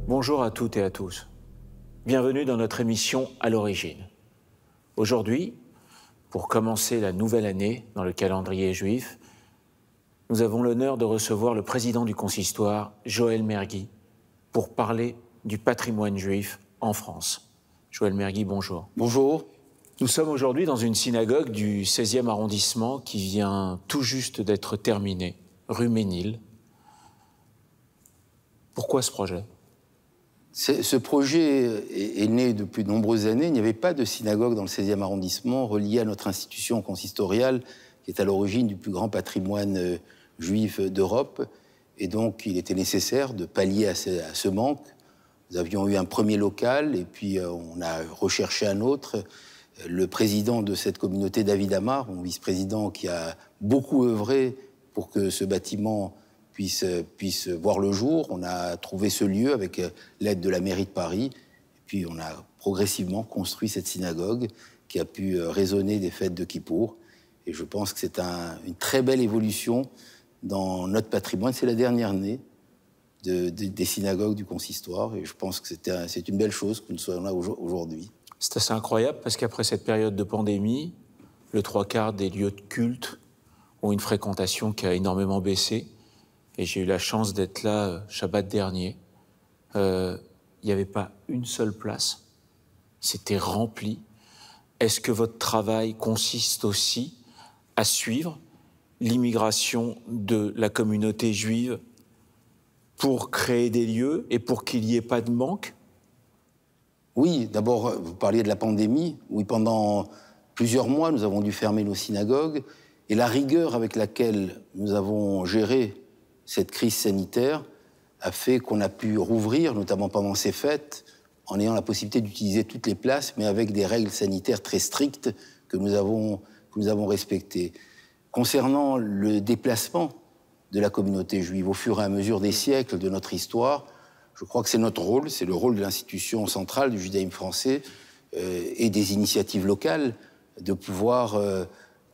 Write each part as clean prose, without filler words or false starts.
Bonjour à toutes et à tous. Bienvenue dans notre émission À l'origine. Aujourd'hui, pour commencer la nouvelle année dans le calendrier juif, nous avons l'honneur de recevoir le président du consistoire, Joël Mergui, pour parler du patrimoine juif en France. Joël Mergui, bonjour. Bonjour. Nous sommes aujourd'hui dans une synagogue du 16e arrondissement qui vient tout juste d'être terminée, rue Ménil. Pourquoi ce projet ? Ce projet est né depuis de nombreuses années. Il n'y avait pas de synagogue dans le 16e arrondissement reliée à notre institution consistoriale, qui est à l'origine du plus grand patrimoine juif d'Europe. Et donc, il était nécessaire de pallier à ce manque. Nous avions eu un premier local, et puis on a recherché un autre. Le président de cette communauté, David Amar, mon vice-président, qui a beaucoup œuvré pour que ce bâtiment puisse voir le jour. On a trouvé ce lieu avec l'aide de la mairie de Paris. Et puis on a progressivement construit cette synagogue qui a pu résonner des fêtes de Kippour. Et je pense que c'est une très belle évolution dans notre patrimoine. C'est la dernière année des synagogues du consistoire. Et je pense que c'est une belle chose que nous soyons là aujourd'hui. C'est assez incroyable parce qu'après cette période de pandémie, le 3/4 des lieux de culte ont une fréquentation qui a énormément baissé. Et j'ai eu la chance d'être là Shabbat dernier. Il n'y avait pas une seule place. C'était rempli. Est-ce que votre travail consiste aussi à suivre l'immigration de la communauté juive pour créer des lieux et pour qu'il n'y ait pas de manque ? Oui, d'abord, vous parliez de la pandémie. Oui, pendant plusieurs mois, nous avons dû fermer nos synagogues. Et la rigueur avec laquelle nous avons géré cette crise sanitaire a fait qu'on a pu rouvrir, notamment pendant ces fêtes, en ayant la possibilité d'utiliser toutes les places, mais avec des règles sanitaires très strictes que nous avons respectées. Concernant le déplacement de la communauté juive au fur et à mesure des siècles de notre histoire, je crois que c'est notre rôle, c'est le rôle de l'institution centrale du judaïsme français et des initiatives locales de pouvoir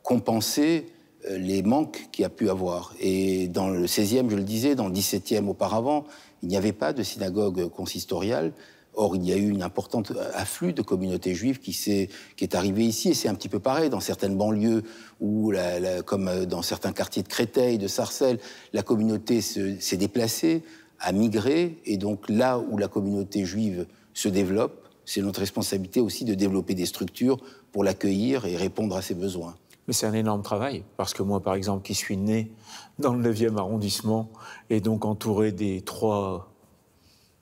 compenser les manques qu'il y a pu avoir. Et dans le 16e, je le disais, dans le 17e auparavant, il n'y avait pas de synagogue consistoriale. Or, il y a eu une importante afflux de communautés juives qui est arrivée ici. Et c'est un petit peu pareil dans certaines banlieues, comme dans certains quartiers de Créteil, de Sarcelles, la communauté s'est déplacée, a migré. Et donc là où la communauté juive se développe, c'est notre responsabilité aussi de développer des structures pour l'accueillir et répondre à ses besoins. Mais c'est un énorme travail, parce que moi, par exemple, qui suis né dans le 9e arrondissement, et donc entouré des 3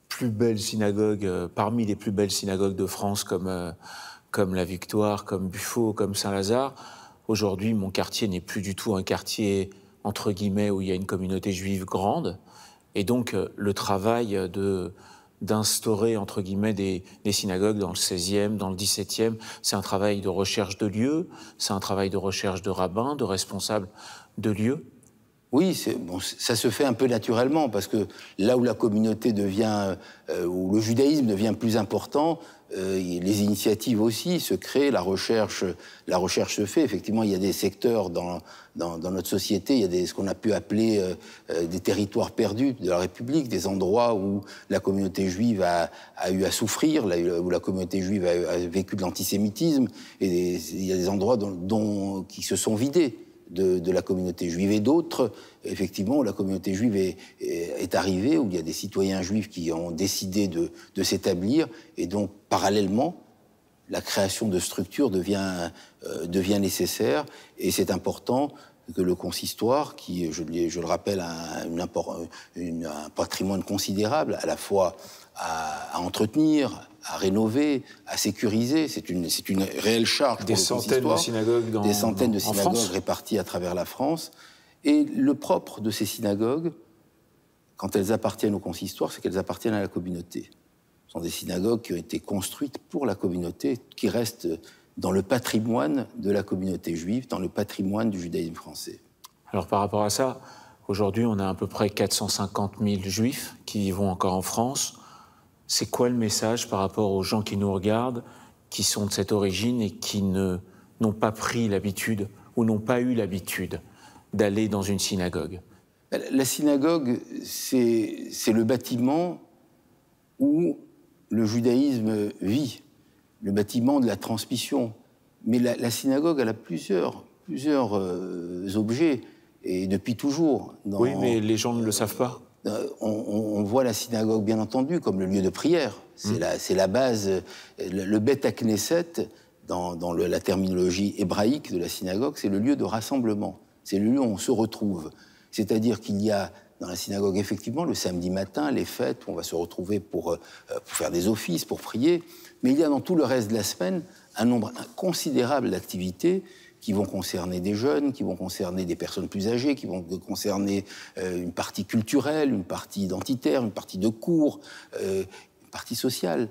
plus belles synagogues, parmi les plus belles synagogues de France, comme la Victoire, comme Buffo, comme Saint-Lazare, aujourd'hui, mon quartier n'est plus du tout un quartier, entre guillemets, où il y a une communauté juive grande. Et donc, le travail d'instaurer, entre guillemets, des synagogues dans le 16e, dans le 17e. C'est un travail de recherche de lieux, c'est un travail de recherche de rabbins, de responsables de lieux. Oui, ça se fait un peu naturellement, parce que là où la communauté devient, où le judaïsme devient plus important, les initiatives aussi se créent, la recherche se fait. Effectivement, il y a des secteurs dans notre société, il y a ce qu'on a pu appeler des territoires perdus de la République, des endroits où la communauté juive a eu à souffrir, où la communauté juive a vécu de l'antisémitisme, et il y a des endroits qui se sont vidés de la communauté juive, et d'autres, effectivement, où la communauté juive est arrivée, où il y a des citoyens juifs qui ont décidé de s'établir, et donc, parallèlement, la création de structures devient nécessaire, et c'est important que le consistoire, qui, je le rappelle, a un patrimoine considérable, à la fois à entretenir, à rénover, à sécuriser. C'est une réelle charge des pour le consistoire. Des centaines de synagogues réparties à travers la France. Et le propre de ces synagogues, quand elles appartiennent au consistoire, c'est qu'elles appartiennent à la communauté. Ce sont des synagogues qui ont été construites pour la communauté, qui restent dans le patrimoine de la communauté juive, dans le patrimoine du judaïsme français. Alors par rapport à ça, aujourd'hui on a à peu près 450 000 juifs qui vivent encore en France. C'est quoi le message par rapport aux gens qui nous regardent, qui sont de cette origine et qui n'ont pas pris l'habitude ou n'ont pas eu l'habitude d'aller dans une synagogue? La synagogue, c'est le bâtiment où le judaïsme vit, le bâtiment de la transmission. Mais la synagogue, elle a plusieurs objets, et depuis toujours. Oui, mais les gens ne le savent pas. On voit la synagogue, bien entendu, comme le lieu de prière. C'est la base. Le Bet HaKnesset, dans la terminologie hébraïque de la synagogue, c'est le lieu de rassemblement. C'est le lieu où on se retrouve. C'est-à-dire qu'il y a dans la synagogue, effectivement, le samedi matin, les fêtes, où on va se retrouver pour faire des offices, pour prier. Mais il y a dans tout le reste de la semaine un nombre considérable d'activités qui vont concerner des jeunes, qui vont concerner des personnes plus âgées, qui vont concerner une partie culturelle, une partie identitaire, une partie de cours, une partie sociale.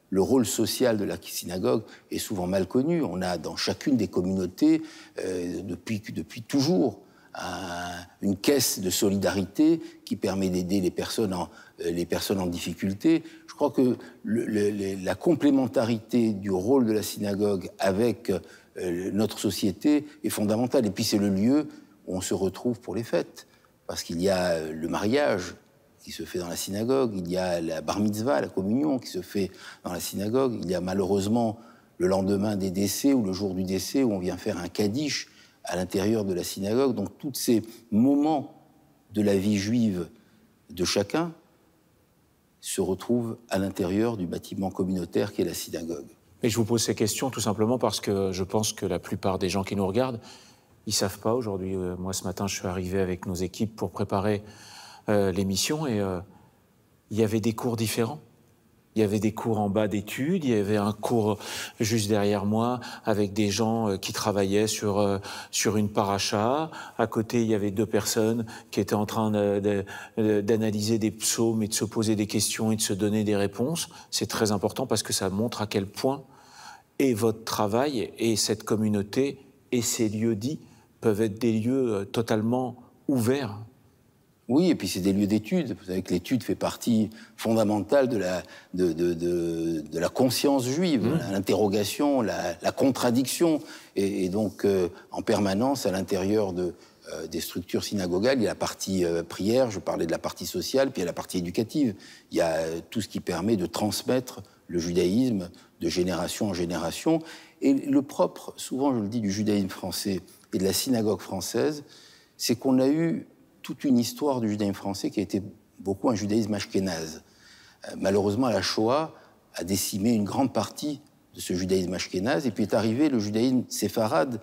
Le rôle social de la synagogue est souvent mal connu. On a dans chacune des communautés, depuis toujours, une caisse de solidarité qui permet d'aider les personnes en difficulté. Je crois que la complémentarité du rôle de la synagogue avec notre société est fondamentale. Et puis c'est le lieu où on se retrouve pour les fêtes. Parce qu'il y a le mariage qui se fait dans la synagogue, il y a la bar mitzvah, la communion qui se fait dans la synagogue, il y a malheureusement le lendemain des décès ou le jour du décès où on vient faire un kaddish à l'intérieur de la synagogue. Donc tous ces moments de la vie juive de chacun se retrouvent à l'intérieur du bâtiment communautaire qu'est la synagogue. Et je vous pose ces questions tout simplement parce que je pense que la plupart des gens qui nous regardent, ils ne savent pas aujourd'hui. Moi, ce matin, je suis arrivé avec nos équipes pour préparer l'émission et il y avait des cours différents. Il y avait des cours en bas d'études, il y avait un cours juste derrière moi avec des gens qui travaillaient sur une paracha. À côté, il y avait 2 personnes qui étaient en train d'analyser des psaumes et de se poser des questions et de se donner des réponses. C'est très important parce que ça montre à quel point et votre travail et cette communauté et ces lieux dits peuvent être des lieux totalement ouverts. Oui, et puis c'est des lieux d'études. Vous savez que l'étude fait partie fondamentale de la conscience juive, l'interrogation, la contradiction. Et donc, en permanence, à l'intérieur des structures synagogales, il y a la partie prière, je parlais de la partie sociale, puis il y a la partie éducative. Il y a tout ce qui permet de transmettre le judaïsme de génération en génération. Et le propre, souvent je le dis, du judaïsme français et de la synagogue française, c'est qu'on a eu toute une histoire du judaïsme français qui a été beaucoup un judaïsme ashkénaze. Malheureusement, la Shoah a décimé une grande partie de ce judaïsme ashkénaze, et puis est arrivé le judaïsme séfarade,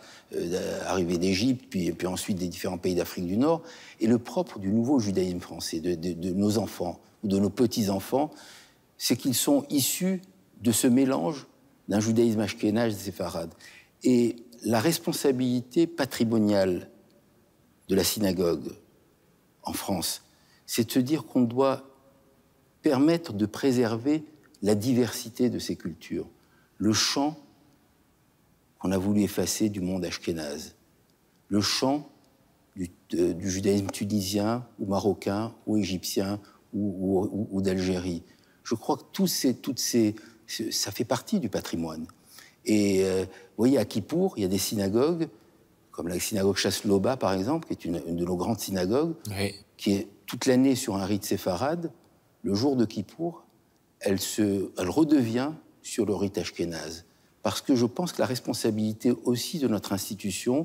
arrivé d'Égypte, puis ensuite des différents pays d'Afrique du Nord. Et le propre du nouveau judaïsme français, de nos enfants ou de nos petits-enfants, c'est qu'ils sont issus de ce mélange d'un judaïsme ashkénaze et séfarade. Et la responsabilité patrimoniale de la synagogue en France, c'est de se dire qu'on doit permettre de préserver la diversité de ces cultures. Le chant qu'on a voulu effacer du monde ashkénaze, le chant du judaïsme tunisien ou marocain ou égyptien ou d'Algérie. Je crois que ça fait partie du patrimoine. Et vous voyez, à Kippour, il y a des synagogues, comme la synagogue Chasloba, par exemple, qui est une de nos grandes synagogues, oui, qui est toute l'année sur un rite séfarade. Le jour de Kippour, elle redevient sur le rite ashkénaze. Parce que je pense que la responsabilité aussi de notre institution,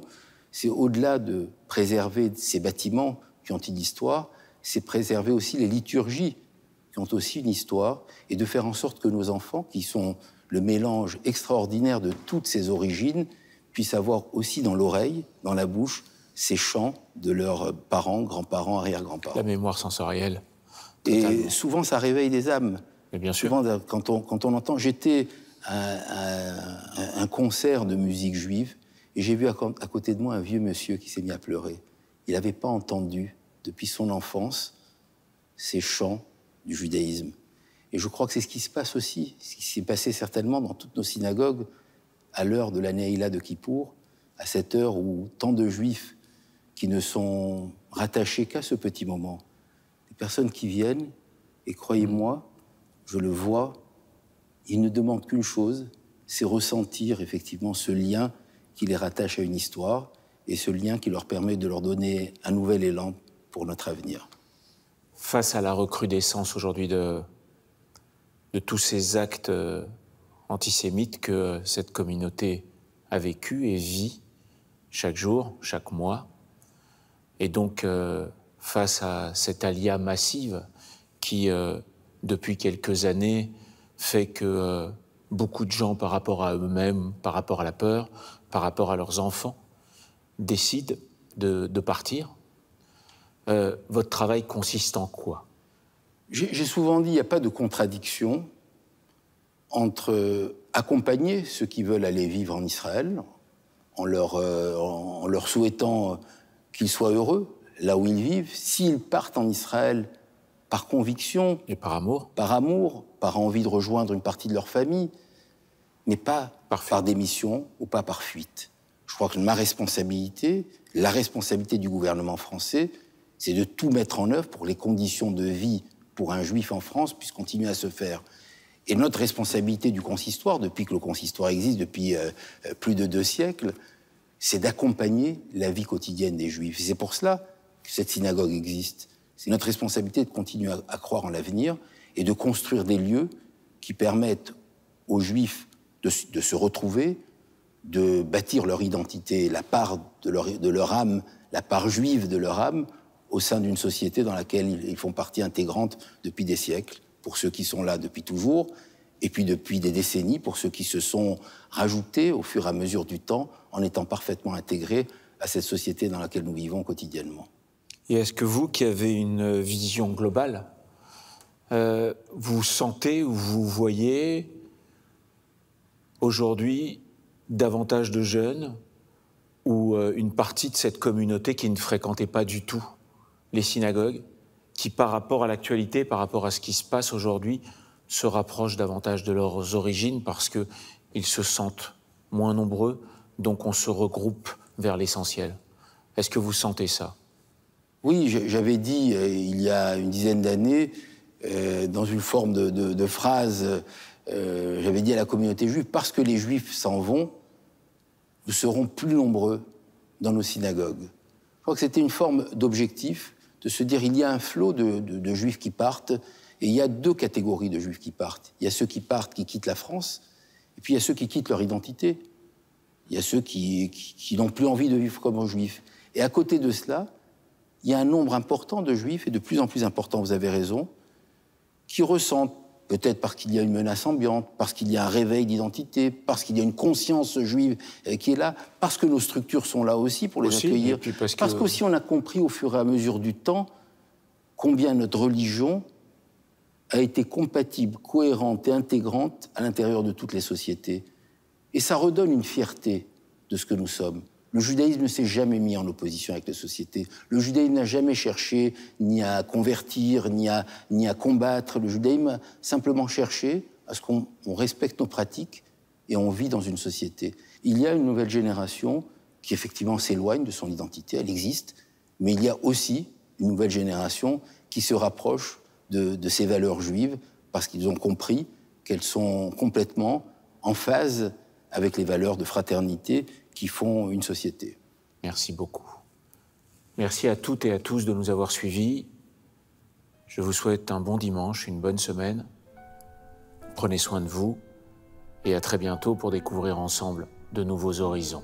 c'est au-delà de préserver ces bâtiments qui ont une histoire, c'est préserver aussi les liturgies qui ont aussi une histoire, et de faire en sorte que nos enfants, qui sont le mélange extraordinaire de toutes ces origines, puissent avoir aussi dans l'oreille, dans la bouche, ces chants de leurs parents, grands-parents, arrière-grands-parents. La mémoire sensorielle. Totalement. Et souvent, ça réveille des âmes. Mais bien sûr. Souvent, quand on entend... J'étais à un concert de musique juive, et j'ai vu à côté de moi un vieux monsieur qui s'est mis à pleurer. Il n'avait pas entendu, depuis son enfance, ces chants du judaïsme. Et je crois que c'est ce qui se passe aussi, ce qui s'est passé certainement dans toutes nos synagogues, à l'heure de la Neila de Kippour, à cette heure où tant de Juifs qui ne sont rattachés qu'à ce petit moment, des personnes qui viennent, et croyez-moi, je le vois, ils ne demandent qu'une chose, c'est ressentir effectivement ce lien qui les rattache à une histoire, et ce lien qui leur permet de leur donner un nouvel élan pour notre avenir. Face à la recrudescence aujourd'hui de de tous ces actes antisémites que cette communauté a vécu et vit chaque jour, chaque mois. Et donc, face à cette alia massive qui, depuis quelques années, fait que beaucoup de gens, par rapport à eux-mêmes, par rapport à la peur, par rapport à leurs enfants, décident de partir. Votre travail consiste en quoi? J'ai souvent dit, il n'y a pas de contradiction entre accompagner ceux qui veulent aller vivre en Israël, en leur souhaitant qu'ils soient heureux là où ils vivent. S'ils partent en Israël par conviction... Et par amour? Par amour, par envie de rejoindre une partie de leur famille, mais pas par démission ou pas par fuite. Je crois que ma responsabilité, la responsabilité du gouvernement français, c'est de tout mettre en œuvre pour que les conditions de vie pour un juif en France puissent continuer à se faire. Et notre responsabilité du consistoire, depuis que le consistoire existe, depuis plus de 2 siècles, c'est d'accompagner la vie quotidienne des juifs. Et c'est pour cela que cette synagogue existe. C'est notre responsabilité de continuer à croire en l'avenir et de construire des lieux qui permettent aux juifs de se retrouver, de bâtir leur identité, la part de leur âme, la part juive de leur âme, au sein d'une société dans laquelle ils font partie intégrante depuis des siècles, pour ceux qui sont là depuis toujours, et puis depuis des décennies, pour ceux qui se sont rajoutés au fur et à mesure du temps, en étant parfaitement intégrés à cette société dans laquelle nous vivons quotidiennement. Et est-ce que vous, qui avez une vision globale, vous sentez ou vous voyez aujourd'hui davantage de jeunes ou une partie de cette communauté qui ne fréquentait pas du tout les synagogues, qui par rapport à l'actualité, par rapport à ce qui se passe aujourd'hui, se rapprochent davantage de leurs origines parce qu'ils se sentent moins nombreux, donc on se regroupe vers l'essentiel. Est-ce que vous sentez ça? Oui, j'avais dit il y a une dizaine d'années, dans une forme de phrase, j'avais dit à la communauté juive, parce que les juifs s'en vont, nous serons plus nombreux dans nos synagogues. Je crois que c'était une forme d'objectif, de se dire il y a un flot de juifs qui partent, et il y a 2 catégories de juifs qui partent. Il y a ceux qui partent, qui quittent la France, et puis il y a ceux qui quittent leur identité. Il y a ceux qui n'ont plus envie de vivre comme juifs. Et à côté de cela, il y a un nombre important de juifs, et de plus en plus important, vous avez raison, qui ressentent, peut-être parce qu'il y a une menace ambiante, parce qu'il y a un réveil d'identité, parce qu'il y a une conscience juive qui est là, parce que nos structures sont là aussi pour les accueillir, parce qu'aussi on a compris au fur et à mesure du temps combien notre religion a été compatible, cohérente et intégrante à l'intérieur de toutes les sociétés. Et ça redonne une fierté de ce que nous sommes. Le judaïsme ne s'est jamais mis en opposition avec les sociétés. Le judaïsme n'a jamais cherché ni à convertir, ni à combattre. Le judaïsme a simplement cherché à ce qu'on respecte nos pratiques et on vit dans une société. Il y a une nouvelle génération qui effectivement s'éloigne de son identité, elle existe, mais il y a aussi une nouvelle génération qui se rapproche de ces valeurs juives parce qu'ils ont compris qu'elles sont complètement en phase avec les valeurs de fraternité qui font une société. Merci beaucoup. Merci à toutes et à tous de nous avoir suivis. Je vous souhaite un bon dimanche, une bonne semaine. Prenez soin de vous et à très bientôt pour découvrir ensemble de nouveaux horizons.